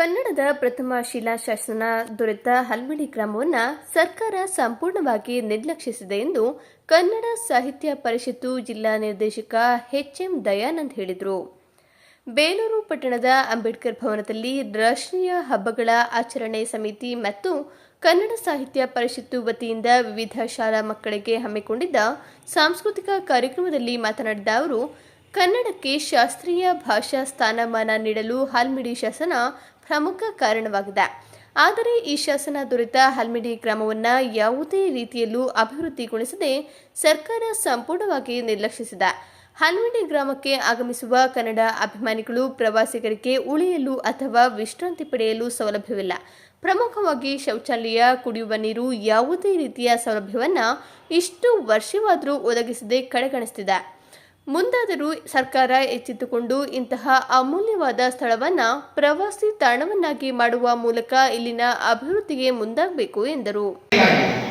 ಕನ್ನಡದ ಪ್ರಥಮ ಶಿಲಾಶಾಸನ ದೊರೆತ ಹಲ್ಮಿಡಿ ಗ್ರಾಮವನ್ನು ಸರ್ಕಾರ ಸಂಪೂರ್ಣವಾಗಿ ನಿರ್ಲಕ್ಷಿಸಿದೆ ಎಂದು ಕನ್ನಡ ಸಾಹಿತ್ಯ ಪರಿಷತ್ತು ಜಿಲ್ಲಾ ನಿರ್ದೇಶಕ ಎಚ್.ಎಂ. ದಯಾನಂದ್ ಹೇಳಿದರು. ಬೇಲೂರು ಪಟ್ಟಣದ ಅಂಬೇಡ್ಕರ್ ಭವನದಲ್ಲಿ ರಾಷ್ಟ್ರೀಯ ಹಬ್ಬಗಳ ಆಚರಣೆ ಸಮಿತಿ ಮತ್ತು ಕನ್ನಡ ಸಾಹಿತ್ಯ ಪರಿಷತ್ತು ವತಿಯಿಂದ ವಿವಿಧ ಶಾಲಾ ಮಕ್ಕಳಿಗೆ ಹಮ್ಮಿಕೊಂಡಿದ್ದ ಸಾಂಸ್ಕೃತಿಕ ಕಾರ್ಯಕ್ರಮದಲ್ಲಿ ಮಾತನಾಡಿದ ಅವರು, ಕನ್ನಡಕ್ಕೆ ಶಾಸ್ತ್ರೀಯ ಭಾಷಾ ಸ್ಥಾನಮಾನ ನೀಡಲು ಹಲ್ಮಿಡಿ ಶಾಸನ ಪ್ರಮುಖ ಕಾರಣವಾಗಿದೆ. ಆದರೆ ಈ ಶಾಸನ ದೊರೆತ ಹಲ್ಮಿಡಿ ಗ್ರಾಮವನ್ನು ಯಾವುದೇ ರೀತಿಯಲ್ಲೂ ಅಭಿವೃದ್ಧಿಗೊಳಿಸದೆ ಸರ್ಕಾರ ಸಂಪೂರ್ಣವಾಗಿ ನಿರ್ಲಕ್ಷಿಸಿದೆ. ಹಲ್ಮಿಡಿ ಗ್ರಾಮಕ್ಕೆ ಆಗಮಿಸುವ ಕನ್ನಡ ಅಭಿಮಾನಿಗಳು ಪ್ರವಾಸಿಗರಿಗೆ ಉಳಿಯಲು ಅಥವಾ ವಿಶ್ರಾಂತಿ ಪಡೆಯಲು ಸೌಲಭ್ಯವಿಲ್ಲ. ಪ್ರಮುಖವಾಗಿ ಶೌಚಾಲಯ, ಕುಡಿಯುವ ನೀರು, ಯಾವುದೇ ರೀತಿಯ ಸೌಲಭ್ಯವನ್ನು ಇಷ್ಟು ವರ್ಷವಾದರೂ ಒದಗಿಸದೆ ಕಡೆಗಣಿಸುತ್ತಿದೆ. ಮುಂದಾದರೂ ಸರ್ಕಾರ ಎಚ್ಚೆತ್ತುಕೊಂಡು ಇಂತಹ ಅಮೂಲ್ಯವಾದ ಸ್ಥಳವನ್ನು ಪ್ರವಾಸಿ ತಾಣವನ್ನಾಗಿ ಮಾಡುವ ಮೂಲಕ ಇಲ್ಲಿನ ಅಭಿವೃದ್ಧಿಗೆ ಮುಂದಾಗಬೇಕು ಎಂದರು.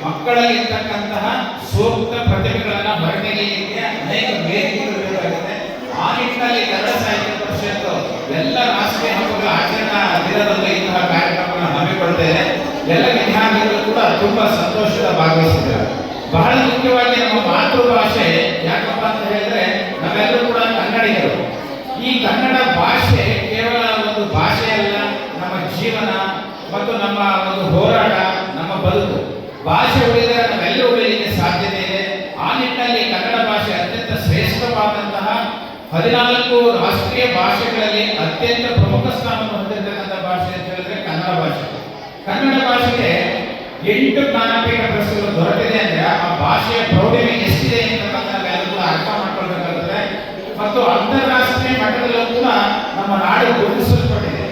ಮಕ್ಕಳಲ್ಲಿರ್ತಕ್ಕಂತಹ ಸೂಕ್ತ ಪ್ರತಿಭೆಗಳನ್ನು ಹೊರತೆಗೆಯಲಿಕ್ಕೆ ಅನೇಕ ವೇದಿಕೆಗಳು ಬೇಕಾಗಿದೆ. ಆ ನಿಟ್ಟಿನಲ್ಲಿ ಕನ್ನಡ ಸಾಹಿತ್ಯ ಪರಿಷತ್ತು ಎಲ್ಲ ರಾಷ್ಟ್ರೀಯ ಹಬ್ಬಗಳ ಆಚರಣಾ ದಿನದಂದು ಇಂತಹ ಕಾರ್ಯಕ್ರಮವನ್ನು ಹಮ್ಮಿಕೊಳ್ತೇವೆ. ಎಲ್ಲ ವಿದ್ಯಾರ್ಥಿಗಳು ಕೂಡ ತುಂಬಾ ಸಂತೋಷದ ಭಾಗವಹಿಸಿದ್ದಾರೆ. ಬಹಳ ಮುಖ್ಯವಾಗಿ ನಮ್ಮ ಮಾತೃಭಾಷೆ ಯಾಕಪ್ಪ ಅಂತ ಹೇಳಿದ್ರೆ ನಾವೆಲ್ಲರೂ ಕೂಡ ಕನ್ನಡಿಗರು. ಈ ಕನ್ನಡ ಭಾಷೆ ಕೇವಲ ಒಂದು ಭಾಷೆ ಅಲ್ಲ, ನಮ್ಮ ಜೀವನ ಮತ್ತು ನಮ್ಮ ಒಂದು ಹೋರಾಟ, ನಮ್ಮ ಬದುಕು. ಭಾಷೆ ಉಳಿದರೆ ನಾವೆಲ್ಲರೂ ಉಳಿಯಲಿಕ್ಕೆ ಸಾಧ್ಯತೆ ಇದೆ. ಆ ನಿಟ್ಟಿನಲ್ಲಿ ಕನ್ನಡ ಭಾಷೆ ಅತ್ಯಂತ ಶ್ರೇಷ್ಠವಾದಂತಹ 14 ರಾಷ್ಟ್ರೀಯ ಭಾಷೆಗಳಲ್ಲಿ ಅತ್ಯಂತ ಪ್ರಮುಖ ಸ್ಥಾನವನ್ನು ಹೊಂದಿರತಕ್ಕಂಥ ಭಾಷೆ ಅಂತ ಹೇಳಿದ್ರೆ ಕನ್ನಡ ಭಾಷೆ. ಕನ್ನಡ ಭಾಷೆಗೆ 8 ಜ್ಞಾನಪೀಠ ಪ್ರಶಸ್ತಿಗಳು ದೊರೆತಿದೆ ಅಂದ್ರೆ ಆ ಭಾಷೆಯ ಪ್ರೌಢಿಮೆ ಎಷ್ಟಿದೆ ಅಂತ ನಾವೆಲ್ಲರೂ ಅರ್ಥ ಮಾಡ್ಕೊಳ್ಬೇಕಾಗುತ್ತೆ. ಮತ್ತು ಅಂತಾರಾಷ್ಟ್ರೀಯ ಮಟ್ಟದಲ್ಲೂ ಕೂಡ ನಮ್ಮ ನಾಡು ಗುರುತಿಸಲ್ಪಟ್ಟಿದೆ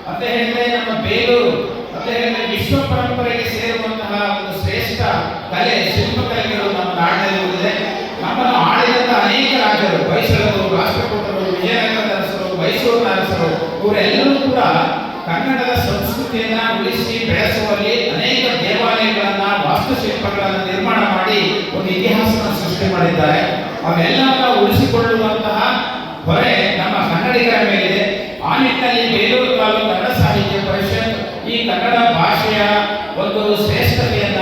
ಅಂತ ಹೇಳಿದ್ರೆ ನಮ್ಮ ಬೇಲೂರು ಅಂತ ಹೇಳಿದ್ರೆ ವಿಶ್ವ ಪರಂಪರೆಗೆ ಸೇರುವಂತಹ ಒಂದು ಶ್ರೇಷ್ಠ ಕಲೆ, ಶಿಲ್ಪಕಲೆಗಳು ನಮ್ಮ ನಾಡಿನಲ್ಲಿ ಉಳಿದಿದೆ. ನಮ್ಮನ್ನು ಆಳಿದಂತ ಅನೇಕ ರಾಜರು, ಹೊಯ್ಸಳರು, ರಾಷ್ಟ್ರಕೂಟರು, ವಿಜಯನಗರದ ಅರಸರು, ಮೈಸೂರಿನ ಅರಸರು, ಇವರೆಲ್ಲರೂ ಕೂಡ ಕನ್ನಡದ ಸಂಸ್ಕೃತಿಯನ್ನ ಉಳಿಸಿ ಬೆಳೆಸುವಲ್ಲಿ ಅನೇಕ ದೇವಾಲಯಗಳನ್ನ, ವಾಸ್ತುಶಿಲ್ಪಗಳನ್ನ ನಿರ್ಮಾಣ ಮಾಡಿ ಒಂದು ಇತಿಹಾಸವನ್ನು ಸೃಷ್ಟಿ ಮಾಡಿದ್ದಾರೆ. ಅವೆಲ್ಲವನ್ನ ಉಳಿಸಿಕೊಳ್ಳುವಂತಹ ಹೊರೆ ನಮ್ಮ ಕನ್ನಡಿಗರ ಮೇಲಿದೆ. ಆ ನಿಟ್ಟಿನಲ್ಲಿ ಬೇಲೂರು ತಾಲೂಕು ಕನ್ನಡ ಸಾಹಿತ್ಯ ಪರಿಷತ್ ಈ ಕನ್ನಡ ಭಾಷೆಯ ಒಂದು ಶ್ರೇಷ್ಠತೆಯನ್ನ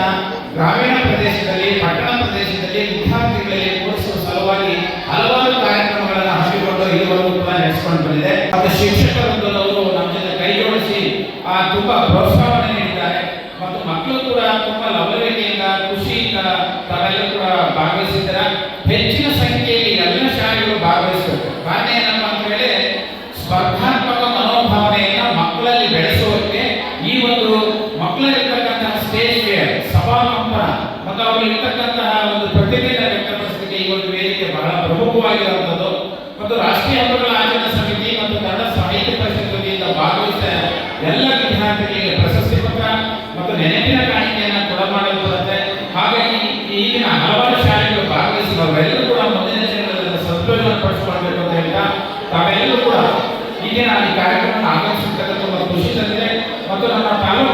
ಗ್ರಾಮೀಣ ಪ್ರದೇಶದಲ್ಲಿ, ಪಟ್ಟಣ ಪ್ರದೇಶದಲ್ಲಿ ವಿದ್ಯಾರ್ಥಿಗಳಲ್ಲಿ ಮೂಡಿಸುವ ಸಲುವಾಗಿ ಹಲವಾರು ಕಾರ್ಯಕ್ರಮಗಳನ್ನು ಹಮ್ಮಿಕೊಂಡು ಇದುವರೆಗೂ ಕೂಡ ನಡೆಸಿಕೊಂಡು ಬಂದಿದೆ. ಮತ್ತು ಶಿಕ್ಷಕರೊಂದವರು ನಮ್ಮ ಜೊತೆ ಕೈ ಜೋಡಿಸಿ ತುಂಬಾ ಪ್ರೋತ್ಸಾಹವನ್ನು ನೀಡಿದ್ದಾರೆ. ಮತ್ತು ಮಕ್ಕಳು ಕೂಡ ತುಂಬಾ ಲವಲವಿಕೆಯಿಂದ, ಖುಷಿಯಿಂದ ತಾವೆಲ್ಲರೂ ಕೂಡ ಭಾಗವಹಿಸಿದ್ದಾರೆ. ಹೆಚ್ಚಿನ ಸಂಖ್ಯೆಯಲ್ಲಿ ಎಲ್ಲ ಶಾಲೆಗಳು ಭಾಗವಹಿಸಬೇಕು. ಕಾರಣ ಏನಪ್ಪ ಅಂತ ಹೇಳಿ ಸ್ಪರ್ಧಾತ್ಮಕ ಮನೋಭಾವನೆಯನ್ನು ಮಕ್ಕಳಲ್ಲಿ ಬೆಳೆಸುವುದಕ್ಕೆ ಈ ಒಂದು ಮಕ್ಕಳಲ್ಲಿರ್ತಕ್ಕಂತಹ ಸ್ಟೇಜ್ ಫಿಯರ್, ಸಭಾಕಂಪನ ಮತ್ತು ಅವರಲ್ಲಿರ್ತಕ್ಕಂತಹ ಒಂದು ಪ್ರತಿಭೆಯನ್ನು ವ್ಯಕ್ತಪಡಿಸಲಿಕ್ಕೆ ಈ ಒಂದು ವೇದಿಕೆ ಬಹಳ ಪ್ರಮುಖವಾಗಿರುವಂಥದ್ದು. ಮತ್ತು ರಾಷ್ಟ್ರೀಯ ಹಬ್ಬಗಳ ಆಚರಣಾ ಸಮಿತಿ ಮತ್ತು ಕನ್ನಡ ಸಾಹಿತ್ಯ ಪರಿಷತ್ ವತಿಯಿಂದ ಭಾಗವಹಿಸಿದ ಎಲ್ಲ ವಿದ್ಯಾರ್ಥಿಗಳಿಗೆ ಪ್ರಶಸ್ತಿ ಪತ್ರ ಮತ್ತು ನೆನಪಿನ ಕಾಣಿಕೆಯನ್ನು ಕೊಡಮಾಡಲ್ಪಡುತ್ತೆ. ಹಾಗಾಗಿ ಈಗಿನ ಹಲವಾರು ಶಾಲೆಗಳು ಭಾಗವಹಿಸಿದವರೆಲ್ಲರೂ ಕೂಡ ಮುಂದಿನ ದಿನಗಳಲ್ಲಿ ಸದುಪಯೋಗ ಪಡಿಸಿಕೊಳ್ಬೇಕು ಅಂತ ಹೇಳ್ತಾ ತಾವೆಲ್ಲರೂ ಕೂಡ ಈಗಿನ ಈ ಕಾರ್ಯಕ್ರಮವನ್ನು ಆಗಮಿಸಿರ್ತಕ್ಕಂಥ ಖುಷಿ ತಂದಿದೆ. ಮತ್ತು ನಮ್ಮ ತಾಲೂಕು